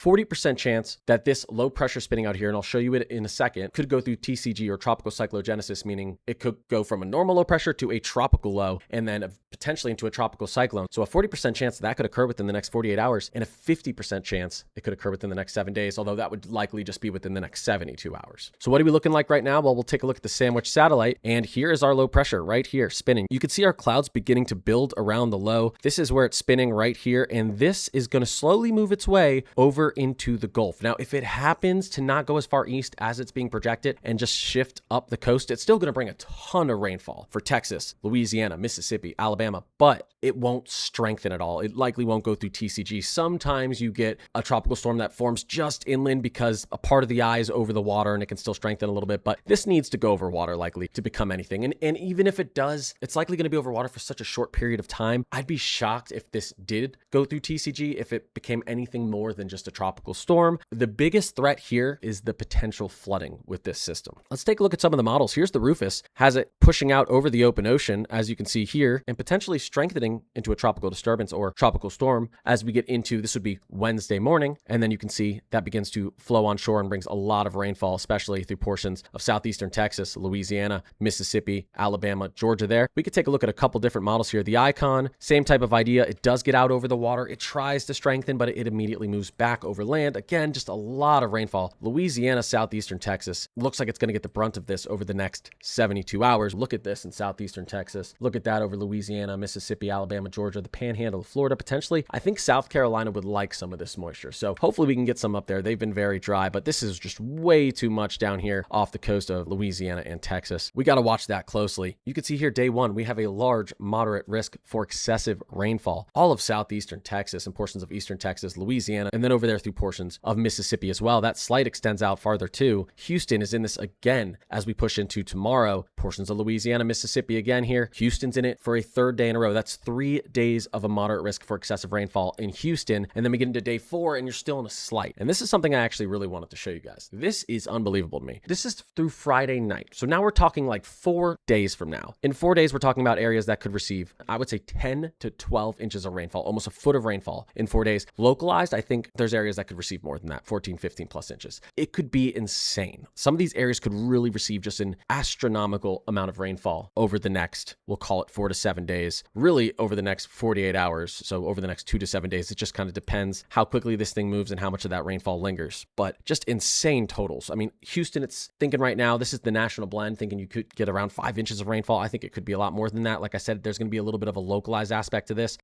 40% chance that this low pressure spinning out here, and I'll show you it in a second, could go through TCG or tropical cyclogenesis, meaning it could go from a normal low pressure to a tropical low and then potentially into a tropical cyclone. So a 40% chance that could occur within the next 48 hours and a 50% chance it could occur within the next 7 days, although that would likely just be within the next 72 hours. So what are we looking like right now? Well, we'll take a look at the Sandwich satellite, and here is our low pressure right here spinning. You can see our clouds beginning to build around the low. This is where it's spinning right here, and this is going to slowly move its way over into the Gulf. Now, if it happens to not go as far east as it's being projected and just shift up the coast, it's still going to bring a ton of rainfall for Texas, Louisiana, Mississippi, Alabama, but it won't strengthen at all. It likely won't go through TCG. Sometimes you get a tropical storm that forms just inland because a part of the eye is over the water and it can still strengthen a little bit, but this needs to go over water likely to become anything. And even if it does, it's likely going to be over water for such a short period of time. I'd be shocked if this did go through TCG, if it became anything more than just a tropical storm. The biggest threat here is the potential flooding with this system. Let's take a look at some of the models. Here's the Rufus, has it pushing out over the open ocean, as you can see here, and potentially strengthening into a tropical disturbance or tropical storm as we get into, this would be Wednesday morning. And then you can see that begins to flow on shore and brings a lot of rainfall, especially through portions of southeastern Texas, Louisiana, Mississippi, Alabama, Georgia there. We could take a look at a couple different models here. The Icon, same type of idea. It does get out over the water. It tries to strengthen, but it immediately moves back over land. Again, just a lot of rainfall. Louisiana, southeastern Texas, looks like it's going to get the brunt of this over the next 72 hours. Look at this in southeastern Texas. Look at that over Louisiana, Mississippi, Alabama, Georgia, the panhandle of Florida, potentially. I think South Carolina would like some of this moisture. So hopefully we can get some up there. They've been very dry, but this is just way too much down here off the coast of Louisiana and Texas. We got to watch that closely. You can see here, day one, we have a large, moderate risk for excessive rainfall. All of southeastern Texas and portions of eastern Texas, Louisiana, and then over there through portions of Mississippi as well. That slight extends out farther too. Houston is in this again as we push into tomorrow. Portions of Louisiana, Mississippi again here. Houston's in it for a third day in a row. That's 3 days of a moderate risk for excessive rainfall in Houston. And then we get into day 4 and you're still in a slight. And this is something I actually really wanted to show you guys. This is unbelievable to me. This is through Friday night. So now we're talking like 4 days from now. In 4 days, we're talking about areas that could receive, I would say 10 to 12 inches of rainfall, almost a foot of rainfall in 4 days. Localized, I think there's areas that could receive more than that, 14, 15 plus inches. It could be insane. Some of these areas could really receive just an astronomical amount of rainfall over the next, we'll call it 4 to 7 days, really over the next 48 hours. So over the next 2 to 7 days, it just kind of depends how quickly this thing moves and how much of that rainfall lingers, but just insane totals. I mean, Houston, it's thinking right now, this is the national blend, thinking you could get around 5 inches of rainfall. I think it could be a lot more than that. Like I said, there's going to be a little bit of a localized aspect to this.